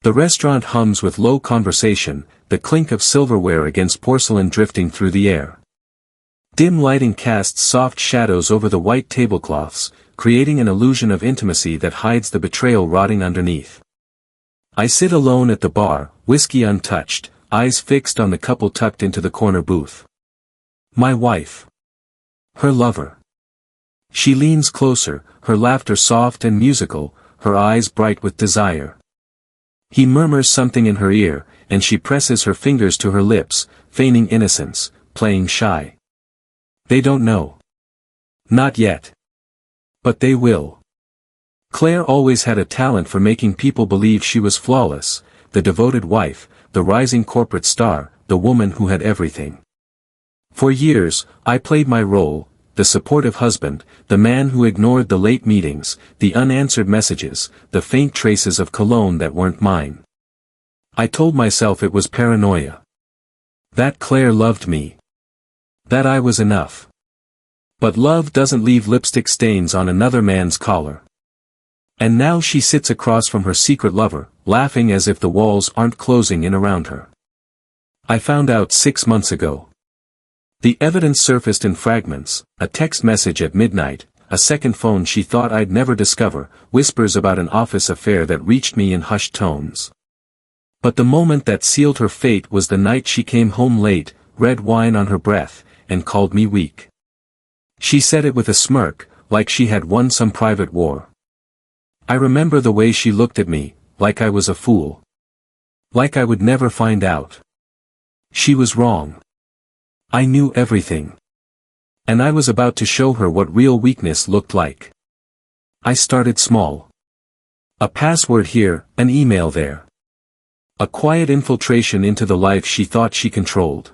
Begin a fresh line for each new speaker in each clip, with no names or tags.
The restaurant hums with low conversation, the clink of silverware against porcelain drifting through the air. Dim lighting casts soft shadows over the white tablecloths, creating an illusion of intimacy that hides the betrayal rotting underneath. I sit alone at the bar, whiskey untouched, eyes fixed on the couple tucked into the corner booth. My wife. Her lover. She leans closer, her laughter soft and musical, her eyes bright with desire. He murmurs something in her ear, and she presses her fingers to her lips, feigning innocence, playing shy. They don't know. Not yet. But they will. Claire always had a talent for making people believe she was flawless, the devoted wife, the rising corporate star, the woman who had everything. For years, I played my role, the supportive husband, the man who ignored the late meetings, the unanswered messages, the faint traces of cologne that weren't mine. I told myself it was paranoia. That Claire loved me. That I was enough. But love doesn't leave lipstick stains on another man's collar. And now she sits across from her secret lover, laughing as if the walls aren't closing in around her. I found out 6 months ago. The evidence surfaced in fragments, a text message at midnight, a second phone she thought I'd never discover, whispers about an office affair that reached me in hushed tones. But the moment that sealed her fate was the night she came home late, red wine on her breath, and called me weak. She said it with a smirk, like she had won some private war. I remember the way she looked at me, like I was a fool. Like I would never find out. She was wrong. I knew everything. And I was about to show her what real weakness looked like. I started small. A password here, an email there. A quiet infiltration into the life she thought she controlled.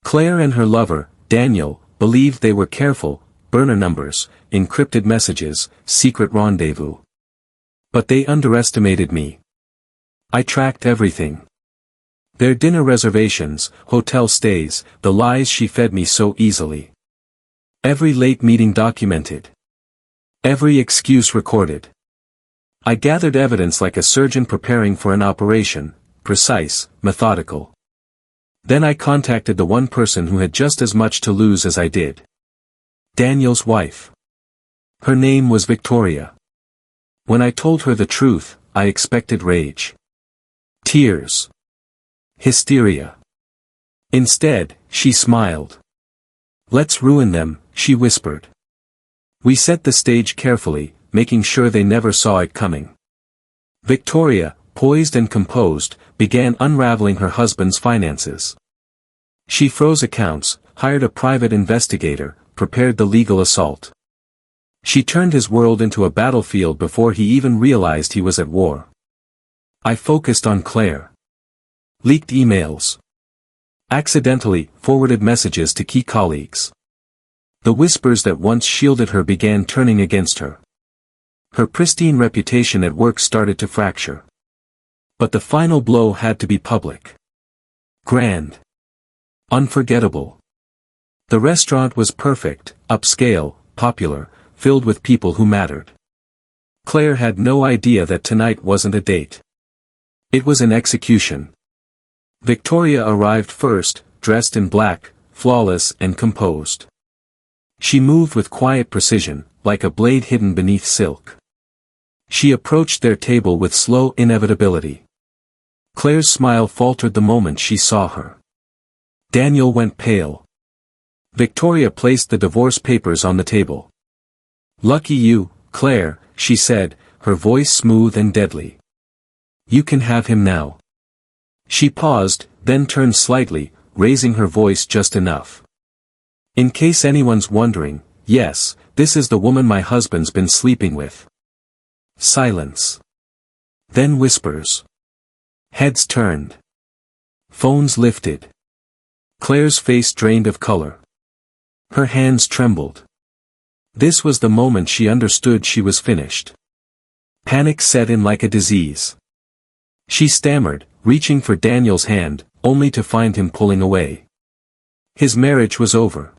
Claire and her lover, Daniel, believed they were careful, burner numbers, encrypted messages, secret rendezvous. But they underestimated me. I tracked everything. Their dinner reservations, hotel stays, the lies she fed me so easily. Every late meeting documented. Every excuse recorded. I gathered evidence like a surgeon preparing for an operation, precise, methodical. Then I contacted the one person who had just as much to lose as I did. Daniel's wife. Her name was Victoria. When I told her the truth, I expected rage. Tears. Hysteria. Instead, she smiled. Let's ruin them, she whispered. We set the stage carefully, making sure they never saw it coming. Victoria, poised and composed, began unraveling her husband's finances. She froze accounts, hired a private investigator, prepared the legal assault. She turned his world into a battlefield before he even realized he was at war. I focused on Claire. Leaked emails. Accidentally forwarded messages to key colleagues. The whispers that once shielded her began turning against her. Her pristine reputation at work started to fracture. But the final blow had to be public. Grand. Unforgettable. The restaurant was perfect, upscale, popular, filled with people who mattered. Claire had no idea that tonight wasn't a date. It was an execution. Victoria arrived first, dressed in black, flawless and composed. She moved with quiet precision, like a blade hidden beneath silk. She approached their table with slow inevitability. Claire's smile faltered the moment she saw her. Daniel went pale. Victoria placed the divorce papers on the table. Lucky you, Claire, she said, her voice smooth and deadly. You can have him now. She paused, then turned slightly, raising her voice just enough. In case anyone's wondering, yes, this is the woman my husband's been sleeping with. Silence. Then whispers. Heads turned. Phones lifted. Claire's face drained of color. Her hands trembled. This was the moment she understood she was finished. Panic set in like a disease. She stammered, reaching for Daniel's hand, only to find him pulling away. His marriage was over.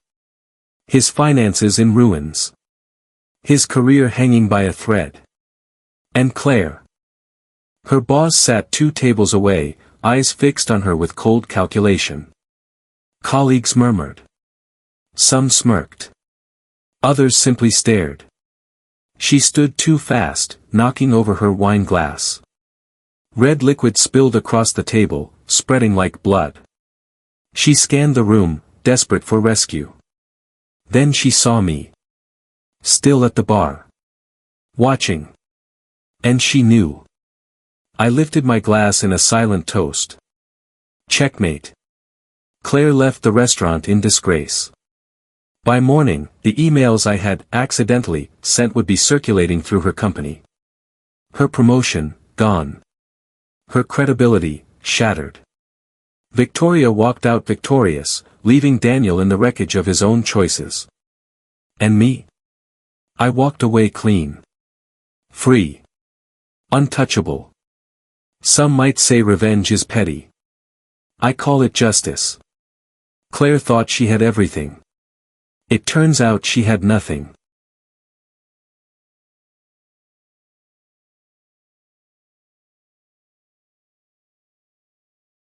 His finances in ruins. His career hanging by a thread. And Claire. Her boss sat 2 tables away, eyes fixed on her with cold calculation. Colleagues murmured. Some smirked. Others simply stared. She stood too fast, knocking over her wine glass. Red liquid spilled across the table, spreading like blood. She scanned the room, desperate for rescue. Then she saw me. Still at the bar. Watching. And she knew. I lifted my glass in a silent toast. Checkmate. Claire left the restaurant in disgrace. By morning, the emails I had accidentally sent would be circulating through her company. Her promotion, gone. Her credibility, shattered. Victoria walked out victorious, leaving Daniel in the wreckage of his own choices. And me? I walked away clean. Free. Untouchable. Some might say revenge is petty. I call it justice. Claire thought she had everything. It turns out she had nothing.